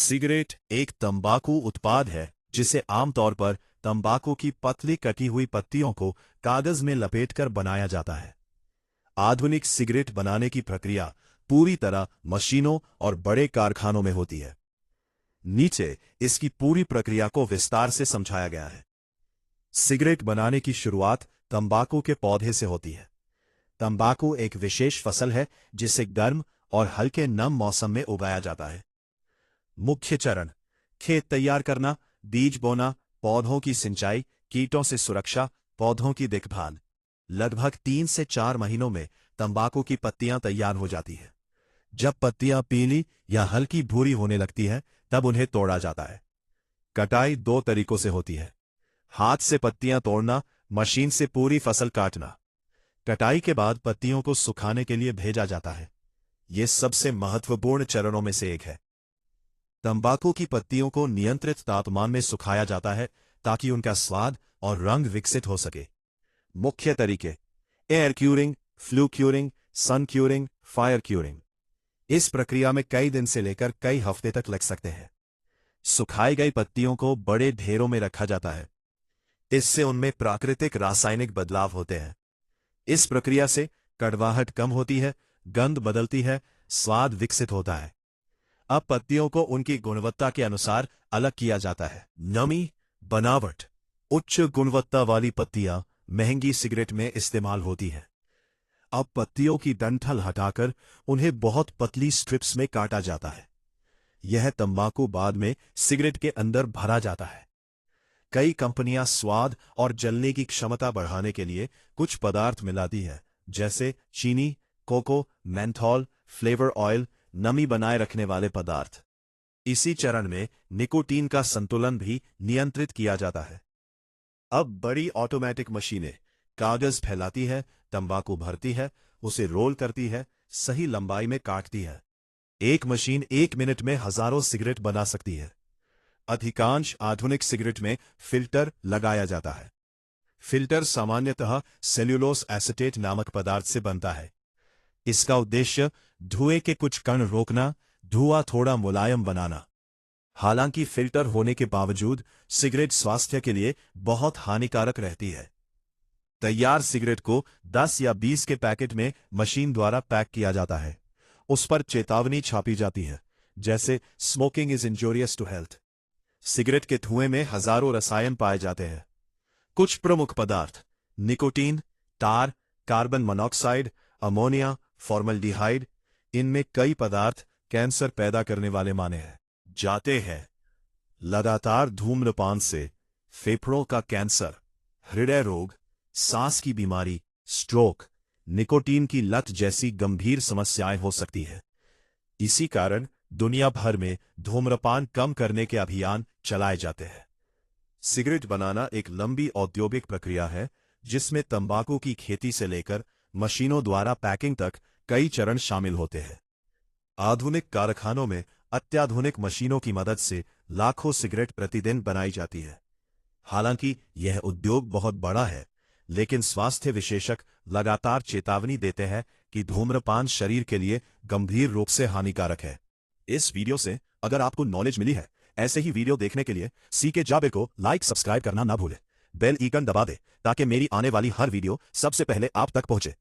Cigarette एक तंबाकू उत्पाद है जिसे आमतौर पर तंबाकू की पतली कटी हुई पत्तियों को कागज में लपेटकर बनाया जाता है। आधुनिक सिगरेट बनाने की प्रक्रिया पूरी तरह मशीनों और बड़े कारखानों में होती है। नीचे इसकी पूरी प्रक्रिया को विस्तार से समझाया गया है। सिगरेट बनाने की शुरुआत तंबाकू के पौधे से होती है। तंबाकू एक विशेष फसल है जिसे गर्म और हल्के नम मौसम में उगाया जाता है। मुख्य चरण: खेत तैयार करना, बीज बोना, पौधों की सिंचाई, कीटों से सुरक्षा, पौधों की देखभाल। लगभग 3 से 4 महीनों में तंबाकू की पत्तियां तैयार हो जाती हैं। जब पत्तियां पीली या हल्की भूरी होने लगती हैं, तब उन्हें तोड़ा जाता है। कटाई 2 तरीकों से होती है: हाथ से पत्तियां तोड़ना, मशीन से पूरी फसल काटना। कटाई के बाद पत्तियों को सुखाने के लिए भेजा जाता है। ये सबसे महत्वपूर्ण चरणों में से एक है। तंबाकू की पत्तियों को नियंत्रित तापमान में सुखाया जाता है ताकि उनका स्वाद और रंग विकसित हो सके। मुख्य तरीके: एयर क्यूरिंग, फ्लू क्यूरिंग, सन क्यूरिंग, फायर क्यूरिंग। इस प्रक्रिया में कई दिन से लेकर कई हफ्ते तक लग सकते हैं। सुखाई गई पत्तियों को बड़े ढेरों में रखा जाता है। इससे उनमें प्राकृतिक रासायनिक बदलाव होते हैं। इस प्रक्रिया से कड़वाहट कम होती है, गंध बदलती है, स्वाद विकसित होता है। अब पत्तियों को उनकी गुणवत्ता के अनुसार अलग किया जाता है। नमी, बनावट: उच्च गुणवत्ता वाली पत्तियां महंगी सिगरेट में इस्तेमाल होती हैं। अब पत्तियों की डंठल हटाकर उन्हें बहुत पतली स्ट्रिप्स में काटा जाता है। यह तंबाकू बाद में सिगरेट के अंदर भरा जाता है। कई कंपनियां स्वाद और जलने की क्षमता बढ़ाने के लिए कुछ पदार्थ मिलाती हैं, जैसे चीनी, कोको, मेंथॉल, फ्लेवर ऑयल, नमी बनाए रखने वाले पदार्थ। इसी चरण में निकोटीन का संतुलन भी नियंत्रित किया जाता है। अब बड़ी ऑटोमेटिक मशीनें कागज फैलाती है, तंबाकू भरती है, उसे रोल करती है, सही लंबाई में काटती है। एक मशीन 1 मिनट में हजारों सिगरेट बना सकती है। अधिकांश आधुनिक सिगरेट में फिल्टर लगाया जाता है। फिल्टर सामान्यतः सेल्यूलोस एसीटेट नामक पदार्थ से बनता है। इसका उद्देश्य धुएं के कुछ कण रोकना, धुआं थोड़ा मुलायम बनाना। हालांकि फिल्टर होने के बावजूद सिगरेट स्वास्थ्य के लिए बहुत हानिकारक रहती है। तैयार सिगरेट को 10 या 20 के पैकेट में मशीन द्वारा पैक किया जाता है। उस पर चेतावनी छापी जाती है, जैसे smoking is injurious to health. Cigarette के धुएं में हजारों रसायन पाए जाते हैं। कुछ प्रमुख पदार्थ: निकोटीन, टार, कार्बन मोनोऑक्साइड, अमोनिया, फॉर्मल्डिहाइड। इनमें कई पदार्थ कैंसर पैदा करने वाले माने हैं जाते हैं। लगातार धूम्रपान से फेफड़ों का कैंसर, हृदय रोग, सांस की बीमारी, स्ट्रोक, निकोटीन की लत जैसी गंभीर समस्याएं हो सकती हैं। इसी कारण दुनिया भर में धूम्रपान कम करने के अभियान चलाए जाते हैं। सिगरेट बनाना एक लंबी औद्योगिक प्रक्रिया है जिसमें तंबाकू की खेती से लेकर मशीनों द्वारा पैकिंग तक कई चरण शामिल होते हैं। आधुनिक कारखानों में अत्याधुनिक मशीनों की मदद से लाखों सिगरेट प्रतिदिन बनाई जाती है। हालांकि यह उद्योग बहुत बड़ा है, लेकिन स्वास्थ्य विशेषज्ञ लगातार चेतावनी देते हैं कि धूम्रपान शरीर के लिए गंभीर रूप से हानिकारक है। इस वीडियो से अगर आपको नॉलेज मिली है, ऐसे ही वीडियो देखने के लिए सीके जाबिर को लाइक सब्सक्राइब करना ना भूलें। बेल आइकन दबा दें ताकि मेरी आने वाली हर वीडियो सबसे पहले आप तक पहुंचे।